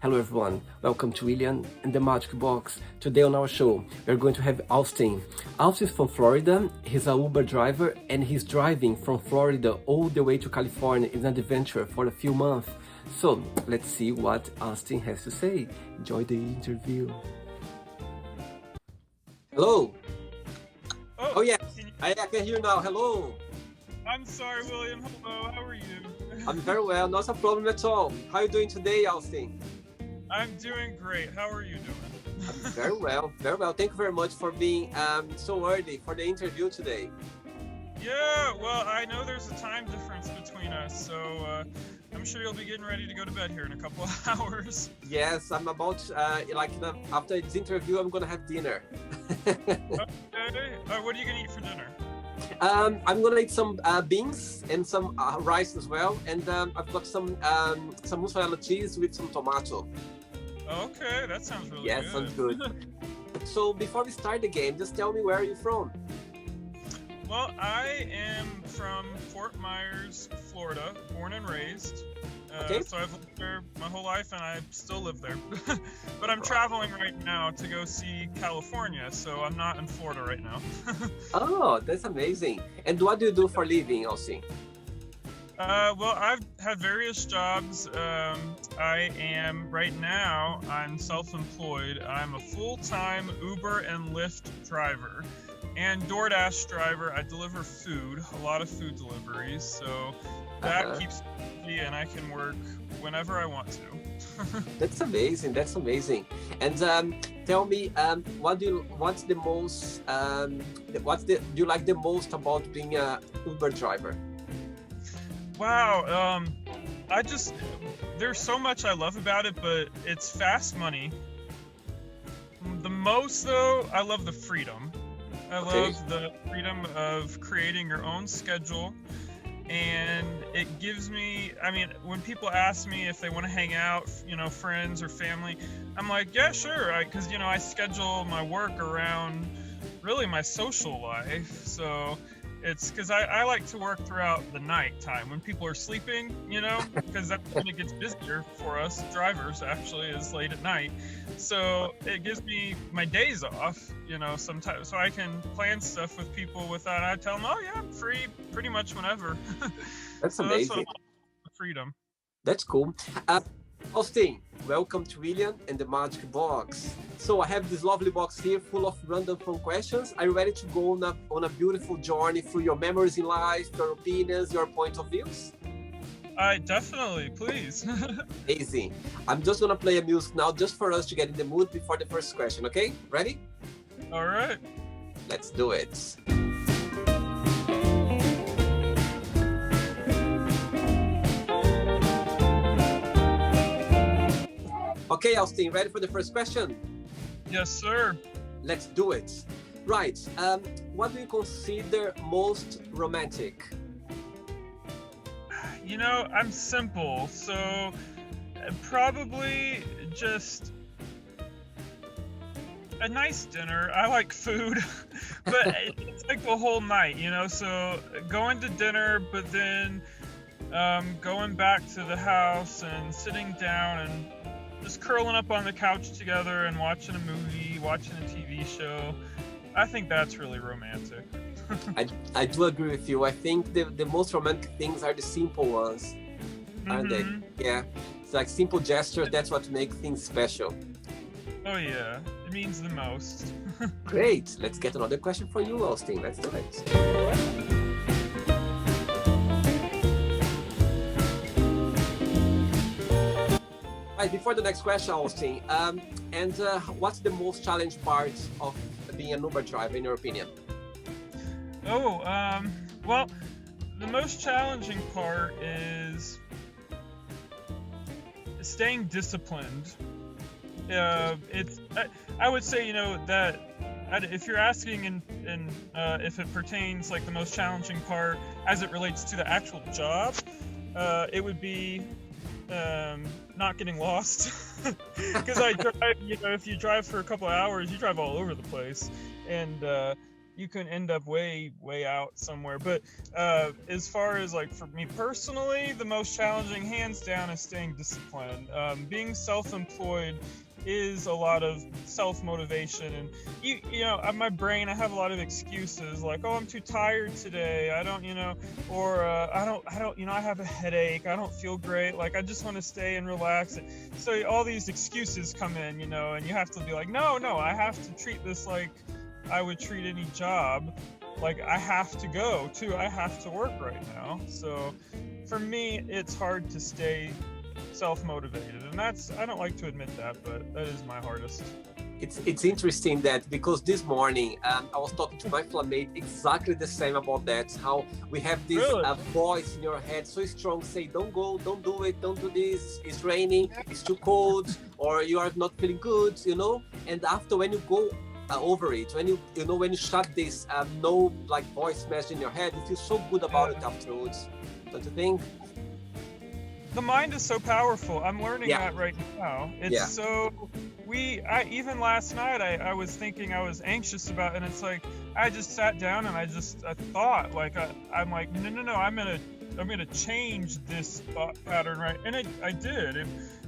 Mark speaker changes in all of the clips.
Speaker 1: Hello everyone, welcome to William and the Magic Box. Today on our show, we're going to have Austin. Austin is from Florida, he's a Uber driver and he's driving from Florida all the way to California in an adventure for a few months. So, let's see what Austin has to say. Enjoy the interview. Hello. Oh yeah, I can hear you now. Hello.
Speaker 2: I'm sorry, William. Hello, how are you?
Speaker 1: I'm very well, not a problem at all. How are you doing today, Austin?
Speaker 2: I'm doing great. How are you doing?
Speaker 1: I'm very well, very well. Thank you very much for being so early for the interview today.
Speaker 2: Yeah, well, I know there's a time difference between us, so I'm sure you'll be getting ready to go to bed here in a couple of hours.
Speaker 1: Yes, I'm about, after this interview, I'm gonna have dinner.
Speaker 2: Okay. What are you gonna eat for dinner?
Speaker 1: I'm gonna eat some beans and some rice as well, and I've got some mozzarella cheese with some tomato.
Speaker 2: Okay, that sounds really good.
Speaker 1: Yes, sounds good. So before we start the game, just tell me, where are you from?
Speaker 2: Well, I am from Fort Myers, Florida, born and raised.
Speaker 1: Okay.
Speaker 2: So I've lived there my whole life and I still live there. But I'm traveling right now to go see California, so I'm not in Florida right now.
Speaker 1: Oh, that's amazing. And what do you do for a living, Austin?
Speaker 2: Well, I've had various jobs. Right now, I'm self-employed. I'm a full-time Uber and Lyft driver and DoorDash driver. I deliver food, a lot of food deliveries, so that keeps me busy and I can work whenever I want to.
Speaker 1: That's amazing. That's amazing. And tell me, do you like the most about being a Uber driver?
Speaker 2: Wow, there's so much I love about it, but it's fast money. The most though, I love the freedom. I love the freedom of creating your own schedule, and it gives me, when people ask me if they want to hang out, friends or family, I'm like, yeah, sure, because I schedule my work around really my social life, so it's because I like to work throughout the night time when people are sleeping, because that's when it gets busier for us drivers, actually, is late at night. So it gives me my days off, sometimes, so I can plan stuff with people without, I tell them, oh yeah, I'm free pretty much whenever.
Speaker 1: That's
Speaker 2: so
Speaker 1: amazing.
Speaker 2: That's what I love, freedom.
Speaker 1: That's cool. Austin, welcome to William and the Magic Box. So I have this lovely box here full of random fun questions. Are you ready to go on a beautiful journey through your memories in life, your opinions, your point of views?
Speaker 2: Definitely, please.
Speaker 1: Easy. I'm just gonna play a music now just for us to get in the mood before the first question, okay? Ready?
Speaker 2: All right.
Speaker 1: Let's do it. Okay, Austin, ready for the first question?
Speaker 2: Yes, sir.
Speaker 1: Let's do it. Right. What do you consider most romantic?
Speaker 2: I'm simple, so probably just a nice dinner. I like food, but it's like the whole night, so going to dinner, but then going back to the house and sitting down and just curling up on the couch together and watching a movie, watching a TV show. I think that's really romantic.
Speaker 1: I do agree with you. I think the most romantic things are the simple ones, aren't they? Yeah. It's like simple gestures, that's what makes things special.
Speaker 2: Oh yeah, it means the most.
Speaker 1: Great. Let's get another question for you, Austin. Let's do it. Right, before the next question, Austin, what's the most challenging part of being an Uber driver, in your opinion?
Speaker 2: Well, the most challenging part is staying disciplined. I would say, that if you're asking and if it pertains, like the most challenging part as it relates to the actual job, it would be not getting lost. Because I drive, if you drive for a couple of hours, you drive all over the place, and you can end up way out somewhere. But as far as like for me personally, the most challenging hands down is staying disciplined. Being self-employed is a lot of self-motivation, and you know, my brain, I have a lot of excuses like, oh, I'm too tired today, I don't, you know, or I don't, you know, I have a headache, I don't feel great, like I just want to stay and relax. So all these excuses come in, you know, and you have to be like, no, I have to treat this like I would treat any job. Like I have to go too, I have to work right now. So for me, it's hard to stay self-motivated, and that's, I don't like to admit that, but that is my hardest.
Speaker 1: It's interesting that because this morning I was talking to my flatmate exactly the same about that, how we have this
Speaker 2: Really?
Speaker 1: voice in your head so strong, say don't go, don't do it, don't do this, it's raining, it's too cold, or you are not feeling good, you know. And after, when you go over it, when you know, when you shut this no like voice message in your head, you feel so good about it afterwards, don't you think?
Speaker 2: The mind is so powerful. I'm learning
Speaker 1: Yeah.
Speaker 2: that right now. It's so, even last night I was thinking, I was anxious about, and it's like I just sat down and I thought, like I'm like, no, I'm gonna change this thought pattern, right? And I did,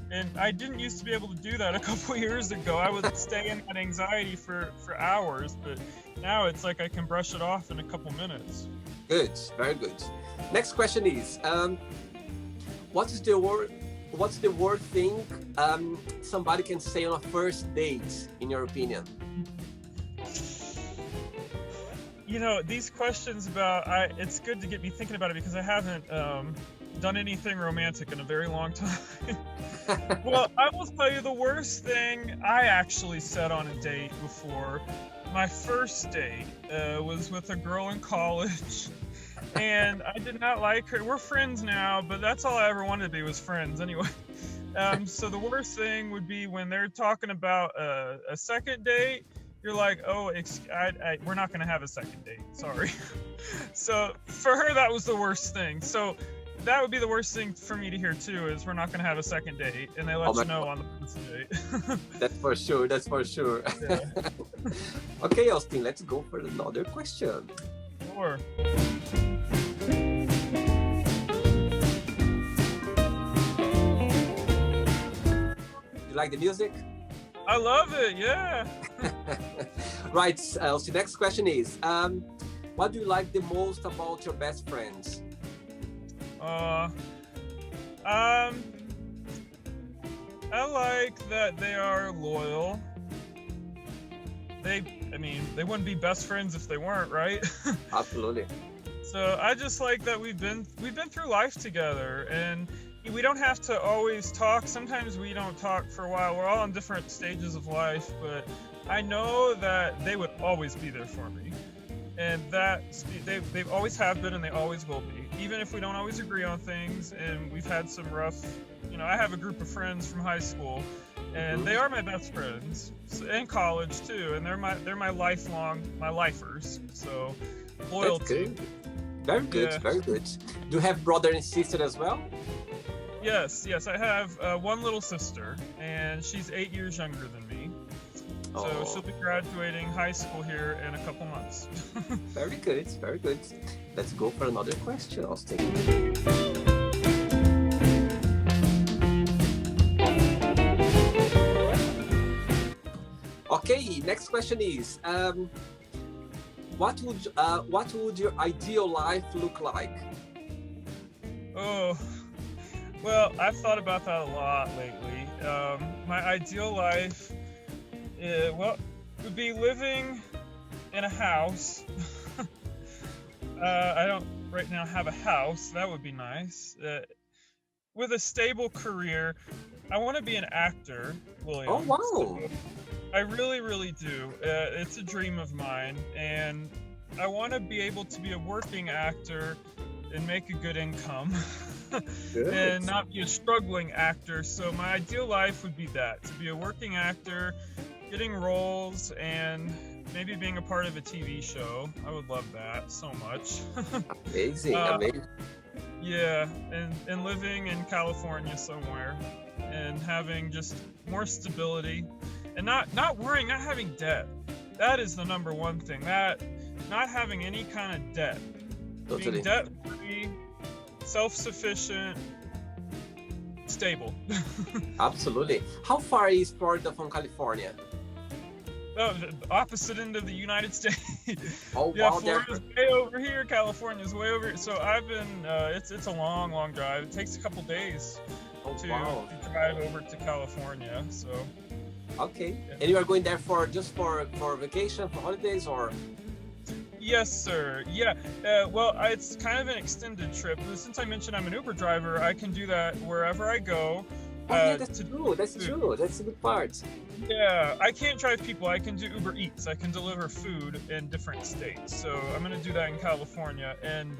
Speaker 2: and I didn't used to be able to do that a couple years ago. I would stay in that anxiety for hours, but now it's like I can brush it off in a couple minutes.
Speaker 1: Good, very good. Next question is, what's the word thing somebody can say on a first date, in your opinion?
Speaker 2: You know, these questions about, it's good to get me thinking about it, because I haven't done anything romantic in a very long time. Well, I will tell you the worst thing I actually said on a date before. My first date was with a girl in college. And I did not like her. We're friends now, but that's all I ever wanted to be, was friends anyway. So the worst thing would be when they're talking about a second date. You're like, oh, we're not going to have a second date. Sorry. So for her, that was the worst thing. So that would be the worst thing for me to hear too, is we're not going to have a second date. And they let you know on the first date.
Speaker 1: That's for sure. That's for sure.
Speaker 2: Yeah.
Speaker 1: Okay, Austin, let's go for another question.
Speaker 2: Sure.
Speaker 1: You like the music?
Speaker 2: I love it. Yeah.
Speaker 1: Right. So the next question is, what do you like the most about your best friends?
Speaker 2: I like that they are loyal. They wouldn't be best friends if they weren't, right?
Speaker 1: Absolutely.
Speaker 2: So I just like that we've been through life together, and we don't have to always talk. Sometimes we don't talk for a while. We're all in different stages of life, but I know that they would always be there for me, and that they always have been, and they always will be, even if we don't always agree on things. And we've had some rough, you know, I have a group of friends from high school, and they are my best friends, in college too, and they're my lifers. So loyalty.
Speaker 1: That's good. Very good.
Speaker 2: Yeah.
Speaker 1: Very good. Do you have brother and sister as well?
Speaker 2: Yes, I have one little sister, and she's 8 years younger than me. So she'll be graduating high school here in a couple months.
Speaker 1: Very good, very good. Let's go for another question, Austin. Okay, next question is, what would your ideal life look like?
Speaker 2: Oh, well, I've thought about that a lot lately. My ideal life, would be living in a house. I don't right now have a house. That would be nice. With a stable career. I want to be an actor, William.
Speaker 1: Oh, wow.
Speaker 2: So I really, really do. It's a dream of mine, and I want to be able to be a working actor and make a good income. And not be a struggling actor. So my ideal life would be that, to be a working actor, getting roles, and maybe being a part of a TV show. I would love that so much.
Speaker 1: Amazing, amazing.
Speaker 2: Yeah, and living in California somewhere, and having just more stability, and not worrying, not having debt. That is the number one thing. not having any kind of debt.
Speaker 1: Totally.
Speaker 2: Being debt-free, self-sufficient, stable.
Speaker 1: Absolutely. How far is Florida from California?
Speaker 2: Oh, the opposite end of the United States.
Speaker 1: Oh,
Speaker 2: Yeah,
Speaker 1: wow.
Speaker 2: Florida's way over here, California's way over here. So I've been, it's a long, long drive. It takes a couple days to drive over to California, so.
Speaker 1: Okay.
Speaker 2: Yeah.
Speaker 1: And you are going there just for vacation, for holidays, or?
Speaker 2: Yes, sir. Yeah. Well, it's kind of an extended trip. Since I mentioned I'm an Uber driver, I can do that wherever I go.
Speaker 1: Oh, yeah, that's true. That's true. That's a good part.
Speaker 2: Yeah, I can't drive people. I can do Uber Eats. I can deliver food in different states. So I'm going to do that in California. And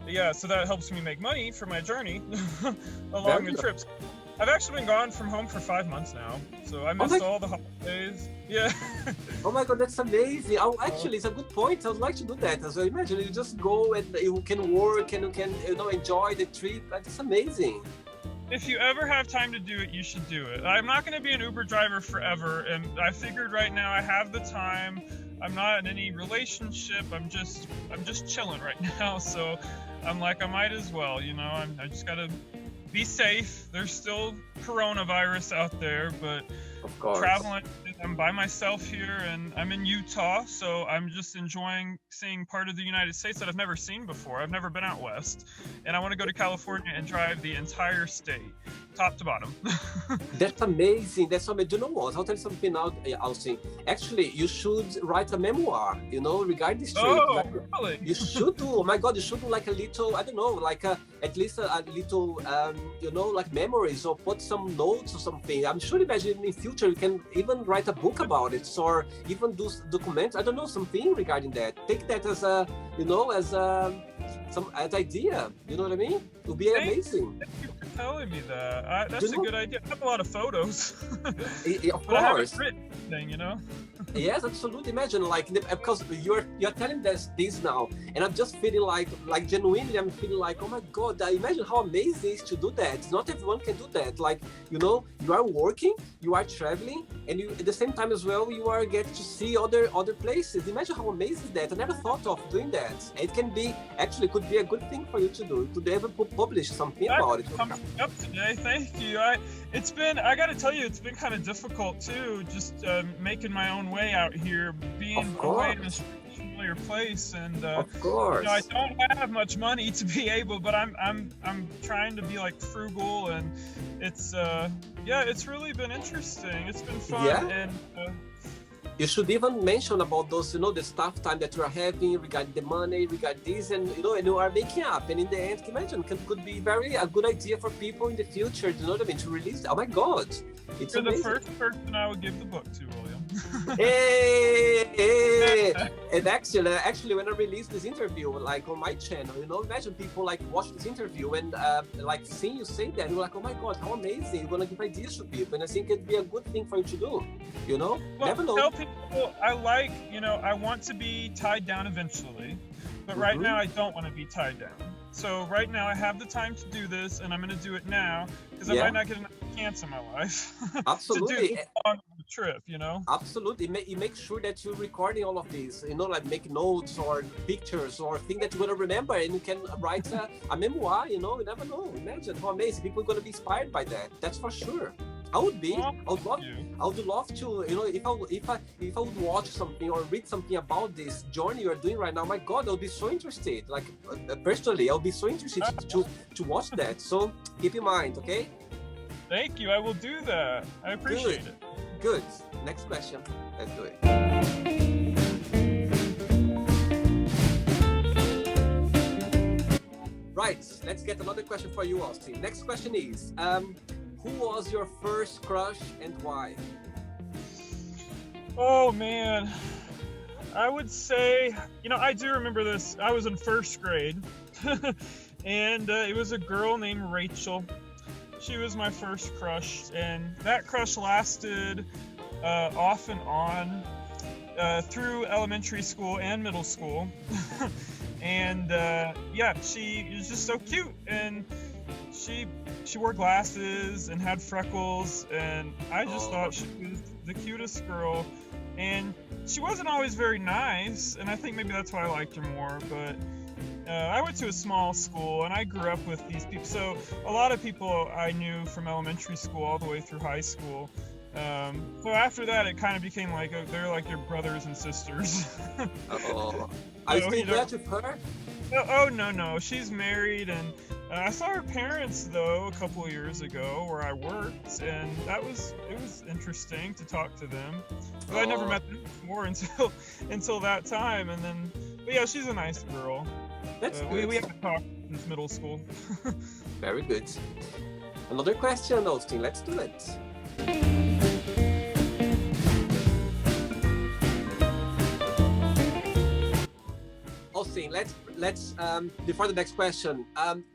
Speaker 2: yeah, so that helps me make money for my journey along the trips. I've actually been gone from home for 5 months now. So I missed all the holidays. Yeah.
Speaker 1: Oh my God, that's amazing. Oh, actually, it's a good point. I would like to do that. So imagine you just go and you can work and you can, enjoy the trip. That's amazing.
Speaker 2: If you ever have time to do it, you should do it. I'm not going to be an Uber driver forever, and I figured right now I have the time. I'm not in any relationship. I'm just chilling right now. So I'm like, I might as well, I just got to be safe. There's still coronavirus out there, but
Speaker 1: of course.
Speaker 2: Traveling, I'm by myself here, and I'm in Utah, so I'm just enjoying seeing part of the United States that I've never seen before. I've never been out west, and I want to go to California and drive the entire state, top to bottom.
Speaker 1: That's amazing. That's amazing. Do you know what? I'll tell you something now, Austin. Actually, you should write a memoir, regarding this trip.
Speaker 2: Oh,
Speaker 1: like,
Speaker 2: really?
Speaker 1: You should do. Oh my God, you should do like a little, I don't know, like at least a little, like memories, or put some notes or something. I'm sure, imagine in future you can even write a book about it, or even do documents. I don't know, something regarding that. Take that as a, as an idea. You know what I mean? It would be amazing.
Speaker 2: Thank you for telling me that. That's a good idea. I have a lot of photos.
Speaker 1: Of
Speaker 2: but I haven't
Speaker 1: course.
Speaker 2: written anything,
Speaker 1: Yes, absolutely. Imagine, because you're telling this now, and I'm just feeling like genuinely, I'm feeling like, oh my God, imagine how amazing it is to do that. Not everyone can do that. Like, you are working, you are traveling, and you at the same time as well, you are get to see other places. Imagine how amazing that. I never thought of doing that. It can be, actually, could be a good thing for you to do, to ever publish something about it.
Speaker 2: Up today, thank you. I got to tell you, it's been kind of difficult too, just making my own way out here, being away in this familiar place, and
Speaker 1: of course,
Speaker 2: I don't have much money to be able, but I'm trying to be like frugal, and it's it's really been interesting. It's been fun, and
Speaker 1: you should even mention about those, the staff time that you are having regarding the money, regarding this, and and you are making up. And in the end, imagine, could be a good idea for people in the future. You know what I mean? To release. Oh my God, it's
Speaker 2: You're
Speaker 1: amazing.
Speaker 2: the first person I would give the book to, William.
Speaker 1: Hey! And actually, when I released this interview, like on my channel, imagine people like watch this interview and like seeing you say that, you're like, oh my God, how amazing! You're gonna give ideas to people, and I think it'd be a good thing for you to do.
Speaker 2: Well,
Speaker 1: never know.
Speaker 2: Tell people I want to be tied down eventually, but right now I don't want to be tied down. So right now I have the time to do this, and I'm going to do it now, because I might not get enough chance in my life
Speaker 1: Absolutely.
Speaker 2: to do a long trip,
Speaker 1: Absolutely. You make sure that you're recording all of these, like make notes or pictures or things that you're going to remember, and you can write a memoir, you never know. Imagine how amazing. People are going to be inspired by that. That's for sure. I would be. I would love to. If I would watch something or read something about this journey you're doing right now, my God, I'll be so interested. Like personally, I'll be so interested to watch that. So keep in mind, okay?
Speaker 2: Thank you. I will do that. I appreciate it.
Speaker 1: Good. Next question. Let's do it. Right. Let's get another question for you, Austin. Next question is. Who was your first crush and why?
Speaker 2: Oh man, I would say, I do remember this. I was in first grade, and it was a girl named Rachel. She was my first crush, and that crush lasted off and on through elementary school and middle school. And she was just so cute, and she wore glasses and had freckles, and I just thought she was the cutest girl and she wasn't always very nice, and I think maybe that's why I liked her more, but I went to a small school, and I grew up with these people. So a lot of people I knew from elementary school all the way through high school. So after that, it kind of became like they're like your brothers and sisters.
Speaker 1: Oh, are you
Speaker 2: So,
Speaker 1: still
Speaker 2: you
Speaker 1: in
Speaker 2: know,
Speaker 1: touch with her?
Speaker 2: oh no, she's married, and I saw her parents though a couple of years ago where I worked, and it was interesting to talk to them. But I never
Speaker 1: Oh,
Speaker 2: met them before until that time, and then but yeah, she's a nice girl.
Speaker 1: that's
Speaker 2: We
Speaker 1: good.
Speaker 2: haven't talked since middle school.
Speaker 1: Very good. Another question, Austin. Let's do it. Austin, let's before the next question,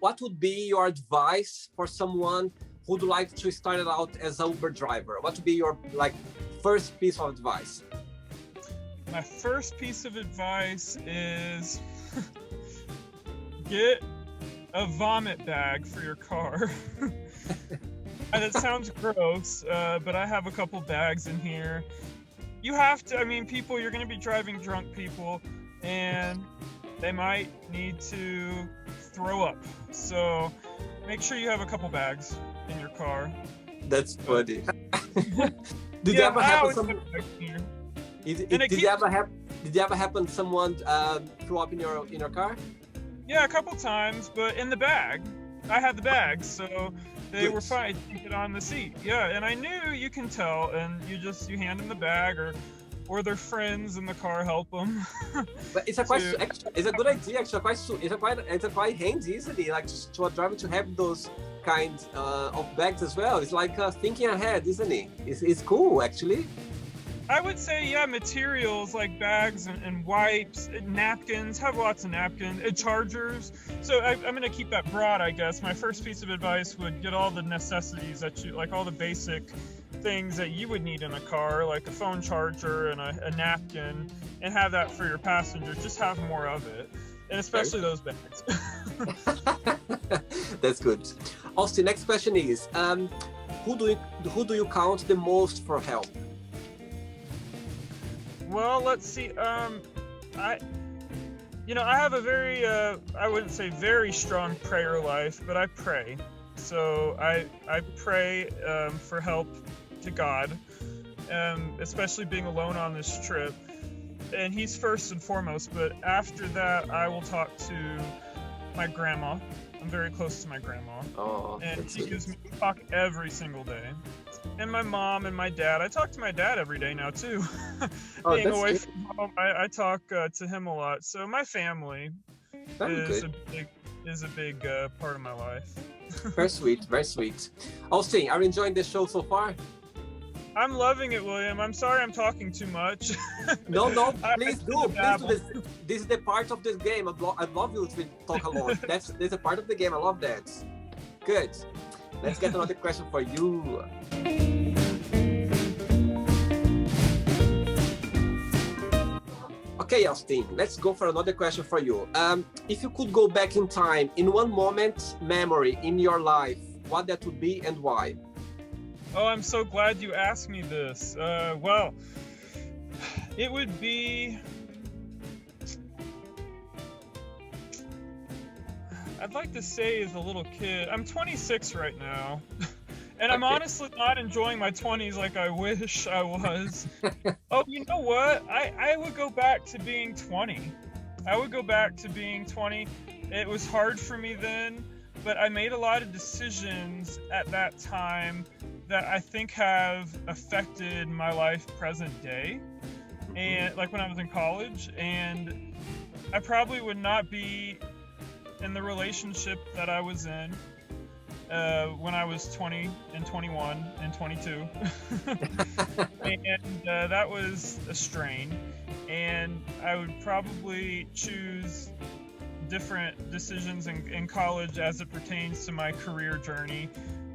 Speaker 1: what would be your advice for someone who'd like to start it out as an Uber driver? What would be your like first piece of advice?
Speaker 2: My first piece of advice is get a vomit bag for your car. And it sounds gross, but I have a couple bags in here. You have to, I mean, people, you're going to be driving drunk people, and they might need to throw up. So make sure you have a couple bags in your car.
Speaker 1: That's
Speaker 2: But
Speaker 1: funny. Did you
Speaker 2: yeah,
Speaker 1: ever
Speaker 2: I
Speaker 1: happen
Speaker 2: always have
Speaker 1: some?
Speaker 2: bags in here. And it
Speaker 1: Did you
Speaker 2: keeps,
Speaker 1: ever have? Did you ever happen someone threw up in your car?
Speaker 2: yeah, a couple times, but in the bag. I had the bags, so they were
Speaker 1: Good.
Speaker 2: fine. Keep it on the seat. Yeah, and I knew you can tell, and you hand them the bag, or their friends in the car help them.
Speaker 1: But it's a quite
Speaker 2: to
Speaker 1: actually, it's a good idea. Actually, it's a quite handy, isn't it? Like to a driver to have those kind of bags as well. It's like thinking ahead, isn't it? It's cool actually.
Speaker 2: I would say, yeah, materials like bags and wipes, and napkins, have lots of napkins, and chargers. So I'm going to keep that broad, I guess. My first piece of advice would get all the necessities that you, like all the basic things that you would need in a car, like a phone charger and a napkin, and have that for your passengers. Just have more of it, and especially those bags.
Speaker 1: That's good. Austin, next question is, who do you count the most for help?
Speaker 2: Well, let's see. I have a very, I wouldn't say very strong prayer life, but I pray. So I pray for help to God, especially being alone on this trip. And He's first and foremost, but after that, I will talk to my grandma. I'm very close to my grandma,
Speaker 1: Oh,
Speaker 2: and
Speaker 1: that's
Speaker 2: she
Speaker 1: good.
Speaker 2: gives me a talk every single day. And my mom and my dad. I talk to my dad every day now too.
Speaker 1: Oh,
Speaker 2: Being
Speaker 1: that's
Speaker 2: away
Speaker 1: good.
Speaker 2: from home, I talk to him a lot. So my family
Speaker 1: Very
Speaker 2: is
Speaker 1: good.
Speaker 2: a big part of my life.
Speaker 1: Very sweet. Very sweet. Austin, are you enjoying the show so far?
Speaker 2: I'm loving it, William. I'm sorry I'm talking too much.
Speaker 1: No, no,
Speaker 2: I
Speaker 1: please
Speaker 2: tend
Speaker 1: do.
Speaker 2: to
Speaker 1: Please do
Speaker 2: babble.
Speaker 1: this. This is the part of this game. I love you to talk a lot. That's a part of the game. I love that. Good. Let's get another question for you. Okay, Austin, let's go for another question for you. If you could go back in time in one moment, memory in your life, what that would be and why?
Speaker 2: Oh, I'm so glad you asked me this. Well, it would be. I'd like to say as a little kid. I'm 26 right now. And I'm
Speaker 1: Okay.
Speaker 2: honestly not enjoying my 20s like I wish I was. Oh, you know what? I would go back to being 20. I would go back to being 20. It was hard for me then, but I made a lot of decisions at that time that I think have affected my life present day. And like when I was in college, and I probably would not be in the relationship that I was in when I was 20 and 21 and 22. And that was a strain. And I would probably choose different decisions in college as it pertains to my career journey,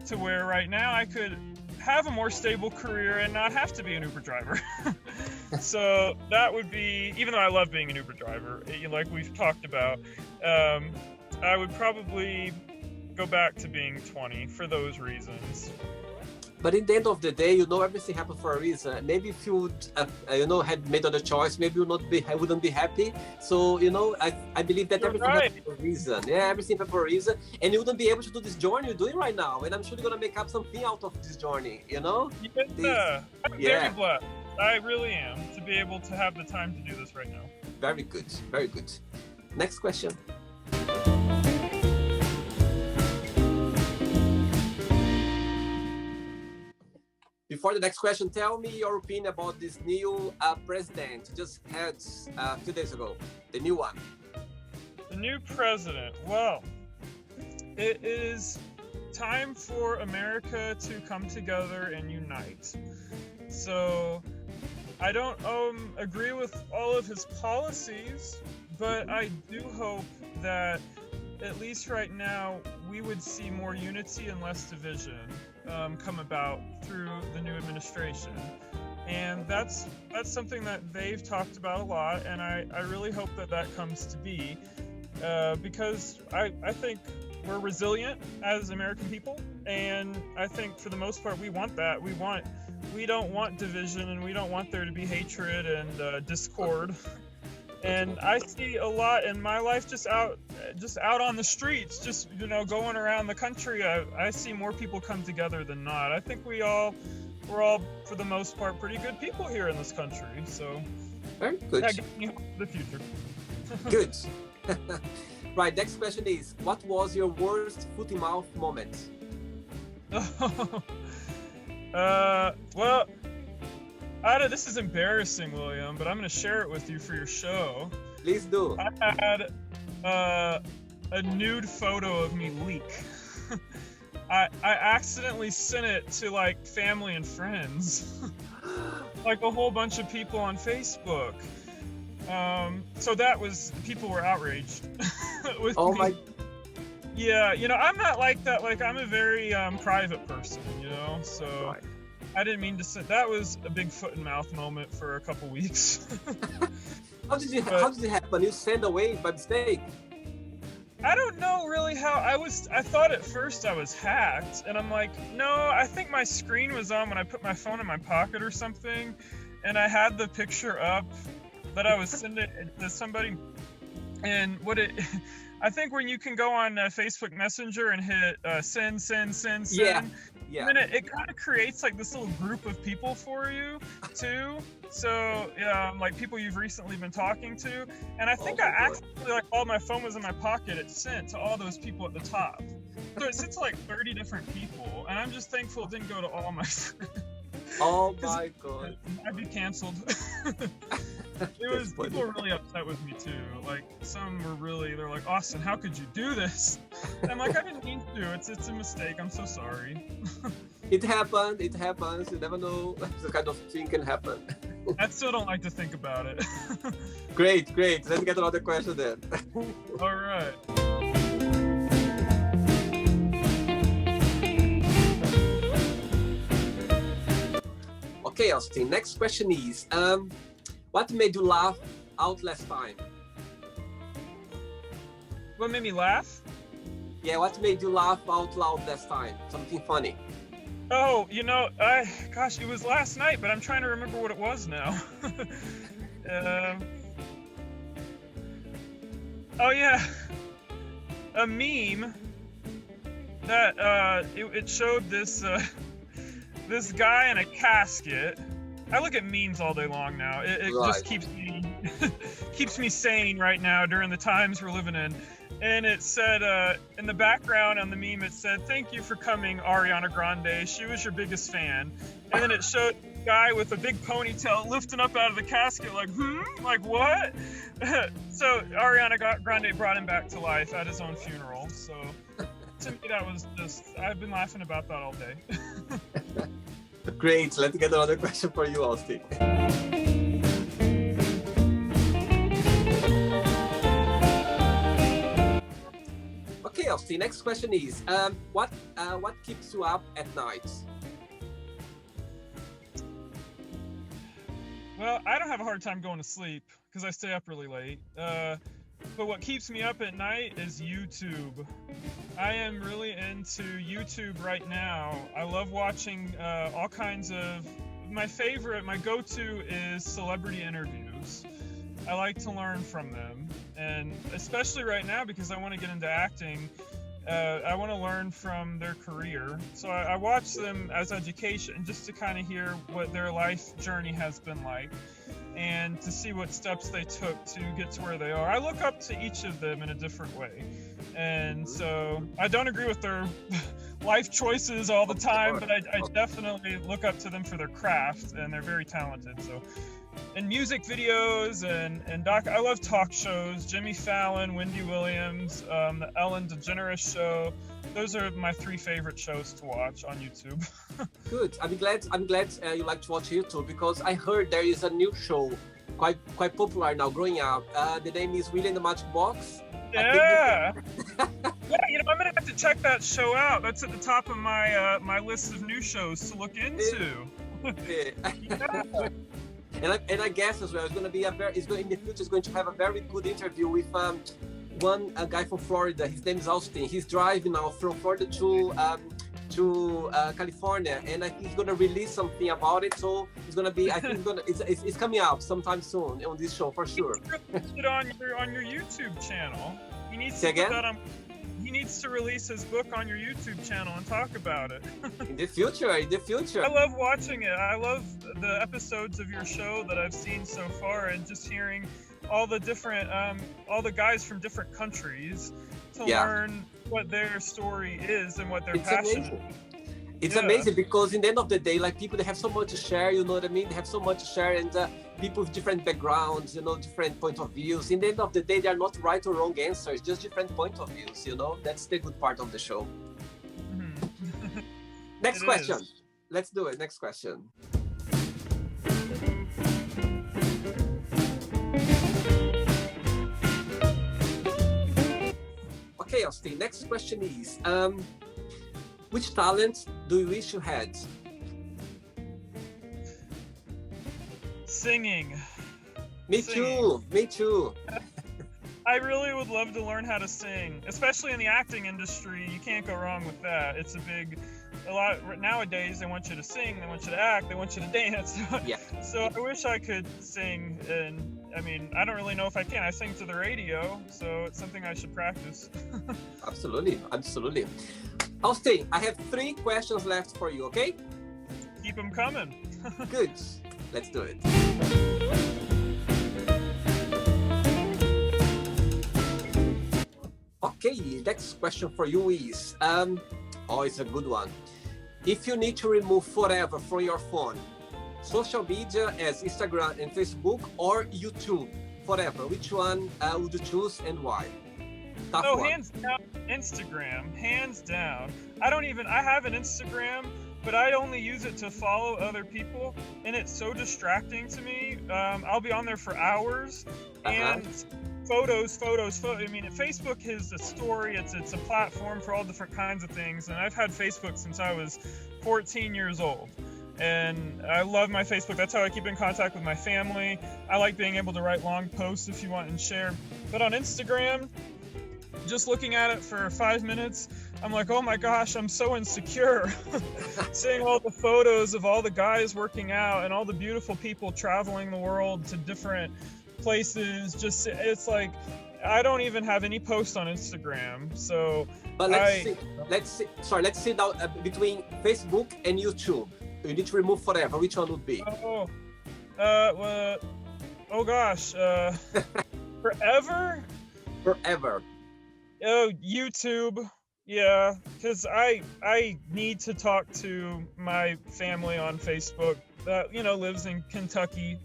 Speaker 2: to where right now I could have a more stable career and not have to be an Uber driver. So that would be, even though I love being an Uber driver, like we've talked about, I would probably go back to being 20 for those reasons.
Speaker 1: But in the end of the day, everything happened for a reason. Maybe if you would, had made other choice, maybe you wouldn't be happy. So, I believe that
Speaker 2: You're
Speaker 1: everything
Speaker 2: right.
Speaker 1: happened for a reason. Yeah, everything happened for a reason. And you wouldn't be able to do this journey you're doing right now. And I'm sure you're going to make up something out of this journey,
Speaker 2: Yeah, I'm very blessed. I really am to be able to have the time to do this right now.
Speaker 1: Very good. Very good. Next question. Before the next question, tell me your opinion about this new president just had a few days ago, the new one.
Speaker 2: The new president. Well, it is time for America to come together and unite. So I don't agree with all of his policies, but I do hope that at least right now we would see more unity and less division come about through the new administration. And that's something that they've talked about a lot, and I really hope that comes to be, because I think we're resilient as American people, and I think for the most part we want that. We don't want division, and we don't want there to be hatred and discord. And I see a lot in my life just out on the streets, just going around the country. I see more people come together than not. I think we're all for the most part pretty good people here in this country. So
Speaker 1: very good.
Speaker 2: That gives me hope for the future.
Speaker 1: Good. Right. Next question is: what was your worst foot in mouth moment?
Speaker 2: Well. This is embarrassing, William, but I'm going to share it with you for your show.
Speaker 1: Please do.
Speaker 2: I had a nude photo of me leak. I accidentally sent it to family and friends, a whole bunch of people on Facebook. So people were outraged with me.
Speaker 1: My.
Speaker 2: Yeah, I'm not like that. I'm a very private person, so. Right. I didn't mean to say that was a big foot and mouth moment for a couple weeks.
Speaker 1: How did it happen? You sent away by mistake?
Speaker 2: I don't know really how I thought at first I was hacked, and I'm like, no, I think my screen was on when I put my phone in my pocket or something, and I had the picture up that I was sending it to somebody, and I think when you can go on Facebook Messenger and hit send. Yeah. And then it kind of creates this little group of people for you too. So people you've recently been talking to. And I think I accidentally while my phone was in my pocket, it sent to all those people at the top. So it sent to 30 different people. And I'm just thankful it didn't go to all my friends.
Speaker 1: Oh my God.
Speaker 2: I'd be canceled. People were really upset with me too. Some were they're like, Austin, how could you do this? And I'm like, I didn't mean to. It's a mistake. I'm so sorry.
Speaker 1: It happened. It happens. You never know. This kind of thing can happen.
Speaker 2: I still don't like to think about it.
Speaker 1: Great. Let's get another question then.
Speaker 2: All right.
Speaker 1: Okay, Austin. Next question is, what made you laugh out last time?
Speaker 2: What made me laugh?
Speaker 1: Yeah, what made you laugh out loud last time? Something funny.
Speaker 2: Oh, it was last night, but I'm trying to remember what it was now. Oh yeah, a meme that it showed this this guy in a casket. I look at memes all day long now. It just keeps me sane right now during the times we're living in. And it said, in the background on the meme, it said, "Thank you for coming, Ariana Grande. She was your biggest fan." And then it showed a guy with a big ponytail lifting up out of the casket like what? So Ariana Grande brought him back to life at his own funeral. So to me, that was I've been laughing about that all day.
Speaker 1: Great. Let's get another question for you, Austin. Okay, Austin. Next question is, what keeps you up at night?
Speaker 2: Well, I don't have a hard time going to sleep because I stay up really late. But what keeps me up at night is YouTube. I am really into YouTube right now. I love watching all kinds of. My go-to is celebrity interviews. I like to learn from them, and especially right now because I want to get into acting. I want to learn from their career, so I watch them as education, just to kind of hear what their life journey has been like, and to see what steps they took to get to where they are. I look up to each of them in a different way, and so I don't agree with their life choices all the time, but I definitely look up to them for their craft, and they're very talented. So, and music videos and I love talk shows. Jimmy Fallon, Wendy Williams, the Ellen DeGeneres show. Those are my 3 favorite shows to watch on YouTube.
Speaker 1: Good. I'm glad you like to watch YouTube, because I heard there is a new show quite popular now, growing up. The name is Willie and the Magic Box.
Speaker 2: Yeah. Yeah, I'm gonna have to check that show out. That's at the top of my my list of new shows to look into. Yeah.
Speaker 1: And I guess as well, in the future is going to have a very good interview with one guy from Florida. His name is Austin. He's driving now from Florida to California, and I think he's gonna release something about it. So it's gonna be, I think it's coming out sometime soon on this show for sure.
Speaker 2: Release it on your YouTube channel. He needs
Speaker 1: Say
Speaker 2: to put
Speaker 1: again?
Speaker 2: that on. He needs to release his book on your YouTube channel and talk about it.
Speaker 1: In the future.
Speaker 2: I love watching it. I love the episodes of your show that I've seen so far, and just hearing all the different, all the guys from different countries to learn what their story is and what they're passionate about.
Speaker 1: It's amazing, because in the end of the day, like, people, they have so much to share, you know what I mean? They have so much to share, and people with different backgrounds, different point of views. In the end of the day, they are not right or wrong answers, just different point of views, That's the good part of the show.
Speaker 2: Mm-hmm.
Speaker 1: Next question. Let's do it. Next question. Okay, Austin, next question is, which talent do you wish you had?
Speaker 2: Singing.
Speaker 1: Me too.
Speaker 2: I really would love to learn how to sing, especially in the acting industry. You can't go wrong with that. It's a lot nowadays. They want you to sing, they want you to act, they want you to dance.
Speaker 1: Yeah.
Speaker 2: So I wish I could sing, and I mean, I don't really know if I can. I sing to the radio, so it's something I should practice.
Speaker 1: Absolutely. Austin, I have 3 questions left for you, okay?
Speaker 2: Keep them coming.
Speaker 1: Good. Let's do it. Okay, next question for you is, it's a good one. If you need to remove forever from your phone, social media as Instagram and Facebook, or YouTube forever, which one would you choose and why?
Speaker 2: Hands down, Instagram, hands down. I have an Instagram, but I only use it to follow other people, and it's so distracting to me. I'll be on there for hours, and photos. I mean, Facebook is a story. It's a platform for all different kinds of things, and I've had Facebook since I was 14 years old. And I love my Facebook. That's how I keep in contact with my family. I like being able to write long posts if you want and share. But on Instagram, just looking at it for 5 minutes, I'm like, oh my gosh, I'm so insecure. Seeing all the photos of all the guys working out and all the beautiful people traveling the world to different places, it's like, I don't even have any posts on Instagram. So,
Speaker 1: but let's see now between Facebook and YouTube. You need to remove forever. Which one would be?
Speaker 2: Forever?
Speaker 1: Forever.
Speaker 2: Oh, YouTube. Yeah, because I need to talk to my family on Facebook that, lives in Kentucky,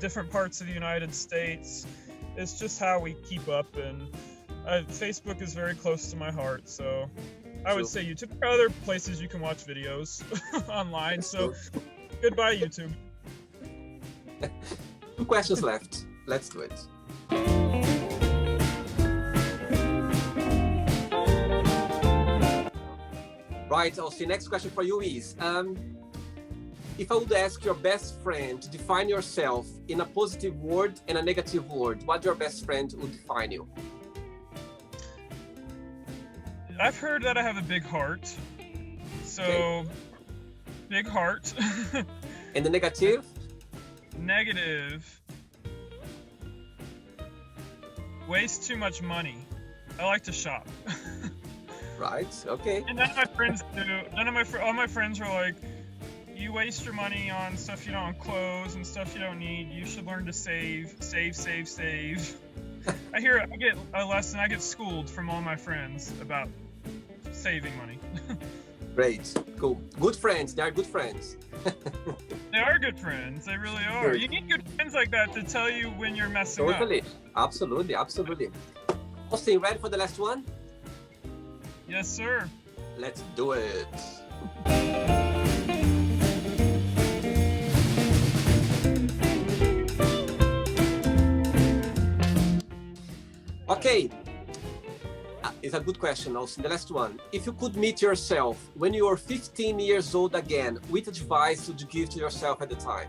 Speaker 2: different parts of the United States. It's just how we keep up, and Facebook is very close to my heart, so I would say YouTube. There are other places you can watch videos online, so goodbye, YouTube.
Speaker 1: 2 questions left. Let's do it. Right, Austin, next question for you is, if I would ask your best friend to define yourself in a positive word and a negative word, what your best friend would define you?
Speaker 2: I've heard that I have a big heart. So,
Speaker 1: Okay.
Speaker 2: big heart.
Speaker 1: And the negative?
Speaker 2: Negative. Waste too much money. I like to shop.
Speaker 1: Right, okay.
Speaker 2: And none of my friends do. All my friends are like, you waste your money on stuff you don't, clothes and stuff you don't need. You should learn to save. I get a lesson. I get schooled from all my friends about saving money.
Speaker 1: Great, cool. Good friends, they are good friends.
Speaker 2: They are good friends. They really are.
Speaker 1: Good.
Speaker 2: You need good friends like that to tell you when you're messing
Speaker 1: Totally,
Speaker 2: up.
Speaker 1: absolutely. Austin, ready for the last one?
Speaker 2: Yes, sir.
Speaker 1: Let's do it. Okay, it's a good question, Austin. The last one. If you could meet yourself when you were 15 years old again, which advice would you give to yourself at the time?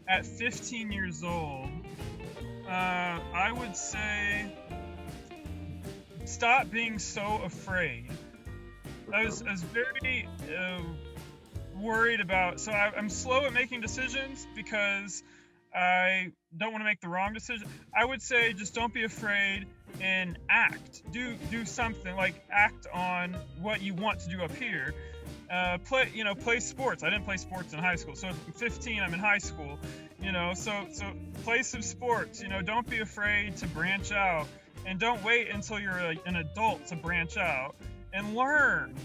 Speaker 2: At 15 years old, I would say stop being so afraid. I was very worried about, so I'm slow at making decisions because I don't want to make the wrong decision. I would say just don't be afraid and act. Do something, like act on what you want to do up here. Play sports. I didn't play sports in high school, so at 15 I'm in high school. So play some sports. Don't be afraid to branch out, and don't wait until you're an adult to branch out. And learn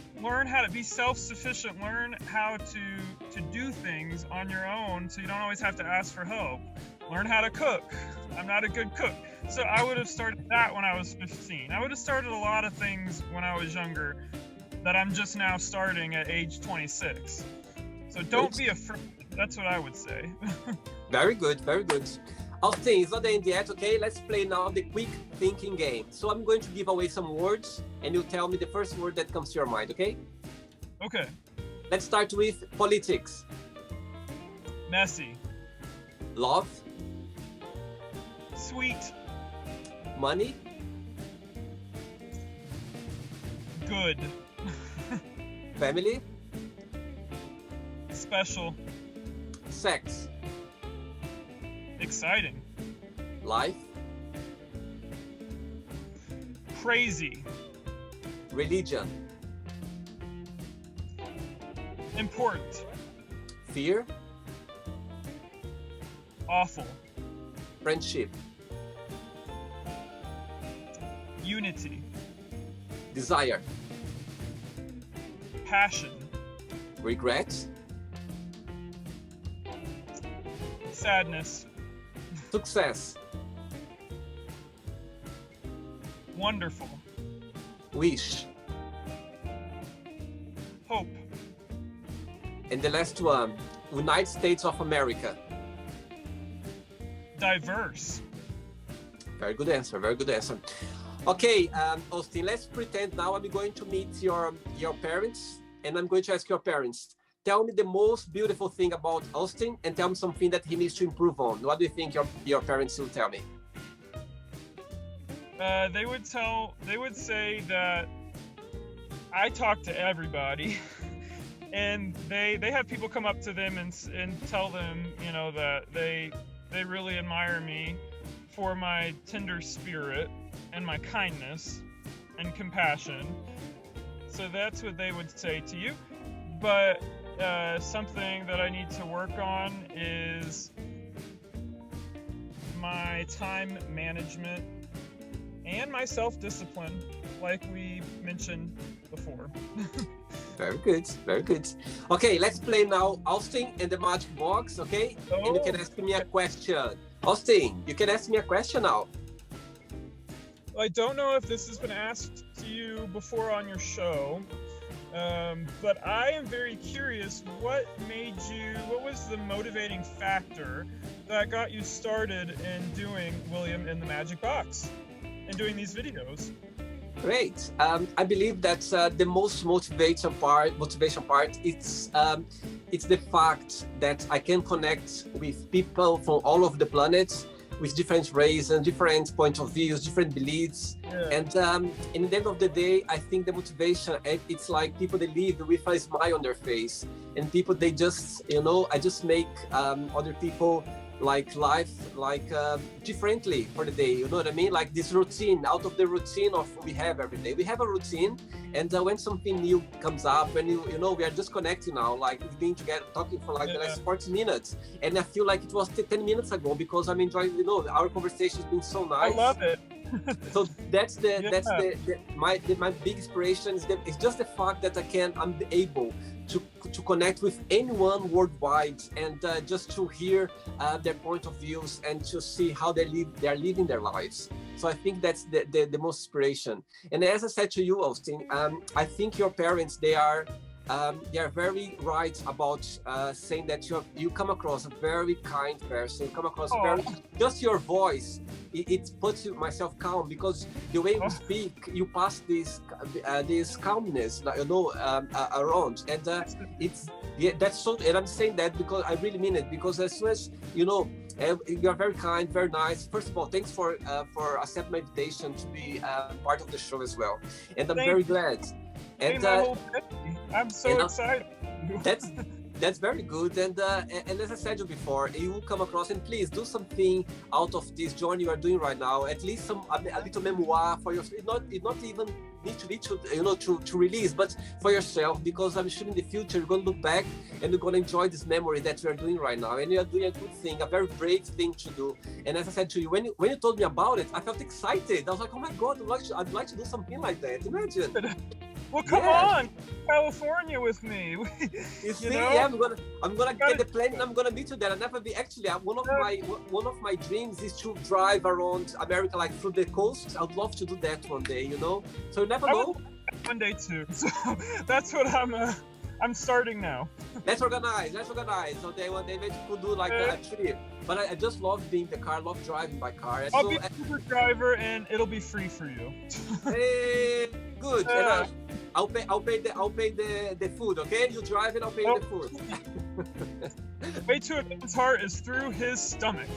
Speaker 2: how to be self-sufficient. Learn how to do things on your own, so you don't always have to ask for help. Learn how to cook. I'm not a good cook, so I would have started that when I was 15. I would have started a lot of things when I was younger that I'm just now starting at age 26. So don't be afraid. That's what I would say.
Speaker 1: Very good, very good. Austin, it's not the end yet, okay? Let's play now the quick thinking game. So I'm going to give away some words, and you tell me the first word that comes to your mind, okay?
Speaker 2: Okay.
Speaker 1: Let's start with politics.
Speaker 2: Messy.
Speaker 1: Love.
Speaker 2: Sweet.
Speaker 1: Money.
Speaker 2: Good.
Speaker 1: Family.
Speaker 2: Special.
Speaker 1: Sex.
Speaker 2: Exciting.
Speaker 1: Life.
Speaker 2: Crazy.
Speaker 1: Religion.
Speaker 2: Important.
Speaker 1: Fear.
Speaker 2: Awful.
Speaker 1: Friendship.
Speaker 2: Unity.
Speaker 1: Desire.
Speaker 2: Passion.
Speaker 1: Regret.
Speaker 2: Sadness.
Speaker 1: Success.
Speaker 2: Wonderful.
Speaker 1: Wish.
Speaker 2: Hope.
Speaker 1: And the last one, United States of America.
Speaker 2: Diverse.
Speaker 1: Very good answer, very good answer. Okay, Austin, let's pretend now I'm going to meet your parents, and I'm going to ask your parents, tell me the most beautiful thing about Austin and tell me something that he needs to improve on. What do you think your parents will tell me?
Speaker 2: They would say that I talk to everybody, and they have people come up to them and tell them, that they really admire me for my tender spirit and my kindness and compassion. So that's what they would say to you. But something that I need to work on is my time management and my self-discipline, like we mentioned before.
Speaker 1: Very good, very good. Okay, let's play now Austin and the Magic Box, okay?
Speaker 2: Oh.
Speaker 1: And you can ask me a question. Austin, you can ask me a question now.
Speaker 2: I don't know if this has been asked to you before on your show, but I am very curious, what was the motivating factor that got you started in doing William in the Magic Box and doing these videos?
Speaker 1: Great. I believe that the most motivation part, it's the fact that I can connect with people from all over the planet, with different races, different points of views, different beliefs.
Speaker 2: Yeah.
Speaker 1: And in the end of the day, I think the motivation, it's like people they live with a smile on their face, and people they just, I just make other people like life differently for the day, you know what I mean? Like this routine, out of the routine of we have every day. We have a routine, and when something new comes up, when we are just connecting now, like we've been together talking for like the last 40 minutes, and I feel like it was 10 minutes ago because I'm enjoying, our conversation has been so nice.
Speaker 2: I love it.
Speaker 1: So that's my big inspiration is just the fact that I'm able to connect with anyone worldwide, and just to hear their point of views and to see how they are living their lives. So I think that's the most inspiration. And as I said to you, Austin, I think your parents, they are very right about saying that you come across a very kind person. You come across just your voice. It puts myself calm, because the way we speak, you pass this calmness, around, and that's so. And I'm saying that because I really mean it. Because as soon as you're very kind, very nice. First of all, thanks for accepting my invitation to be part of the show as well, and I'm very glad. And
Speaker 2: I'm so excited.
Speaker 1: That's very good. And as I said to you before, you will come across, and please do something out of this journey you are doing right now. At least a little memoir for yourself. It not even need to release, but for yourself, because I'm sure in the future you're going to look back and you're going to enjoy this memory that you are doing right now. And you are doing a good thing, a very brave thing to do. And as I said to you, when you told me about it, I felt excited. I was like, oh my God, I'd like to do something like that. Imagine.
Speaker 2: Well, come on, California with me.
Speaker 1: You see, I'm gonna get the plane and I'm gonna meet you there. I'll never be. Actually, one of my dreams is to drive around America, like through the coast. I'd love to do that one day. So you never know.
Speaker 2: One day too. So that's what I'm starting now.
Speaker 1: Let's organize. So one day maybe we could do like a trip. But I just love being in the car. I love driving by car.
Speaker 2: I'll be a Uber driver, and it'll be free for you.
Speaker 1: Hey, good. And I'll pay the food. Okay, you drive and I'll pay the food.
Speaker 2: Way to it. His heart is through his stomach.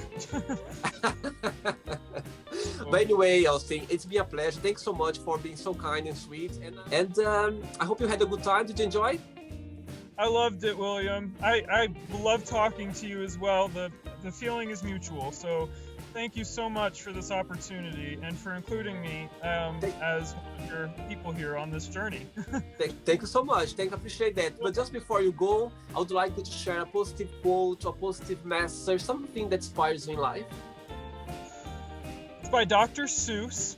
Speaker 1: But anyway, Austin, it's been a pleasure. Thanks so much for being so kind and sweet. And I hope you had a good time. Did you enjoy?
Speaker 2: I loved it, William. I love talking to you as well. The feeling is mutual. So thank you so much for this opportunity and for including me as one of your people here on this journey.
Speaker 1: Thank you so much. I appreciate that. But just before you go, I would like you to share a positive quote, a positive message, something that inspires you in life.
Speaker 2: It's by Dr. Seuss.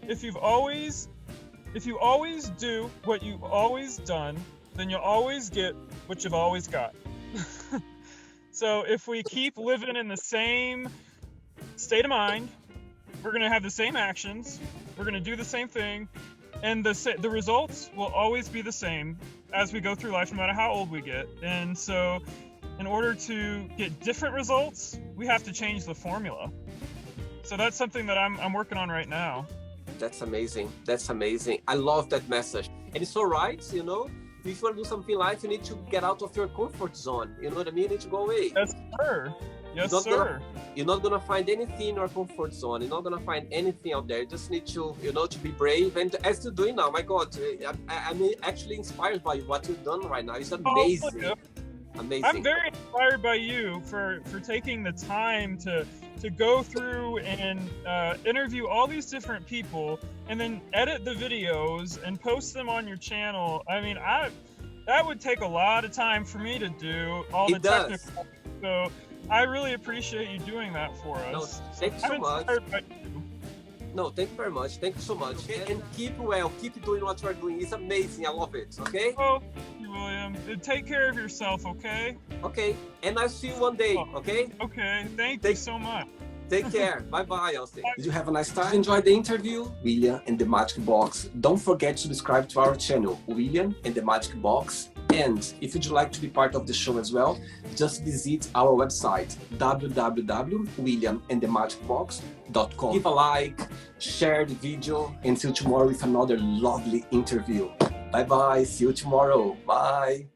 Speaker 2: If you always do what you've always done, then you'll always get what you've always got. So if we keep living in the same state of mind, we're going to have the same actions, we're going to do the same thing, and the results will always be the same as we go through life, no matter how old we get. And so in order to get different results, we have to change the formula. So that's something that I'm working on right now.
Speaker 1: That's amazing. I love that message. And it's all right, if you want to do something in life, you need to get out of your comfort zone. You know what I mean? You need to go away.
Speaker 2: Yes, sir.
Speaker 1: You're not gonna find anything in your comfort zone. You're not gonna find anything out there. You just need to, to be brave. And as you're doing now, my God, I'm actually inspired by what you've done right now. It's amazing. Amazing.
Speaker 2: I'm very inspired by you for taking the time to go through and interview all these different people and then edit the videos and post them on your channel. I mean, that would take a lot of time for me to do all the technical. So I really appreciate you doing that for us.
Speaker 1: No, thank you so much. No, thank you very much. Thank you so much. And keep well. Keep doing what you're doing. It's amazing. I love it. Okay?
Speaker 2: Oh, thank you, William. Take care of yourself, okay?
Speaker 1: Okay. And I'll see you one day, okay?
Speaker 2: Okay. Thank you so much.
Speaker 1: Take care. Bye-bye, Austin. Did you have a nice time? Enjoy the interview? William and the Magic Box. Don't forget to subscribe to our channel, William and the Magic Box. And if you'd like to be part of the show as well, just visit our website, www.williamandthemagicbox.com. Give a like, share the video, and see you tomorrow with another lovely interview. Bye bye, see you tomorrow, bye.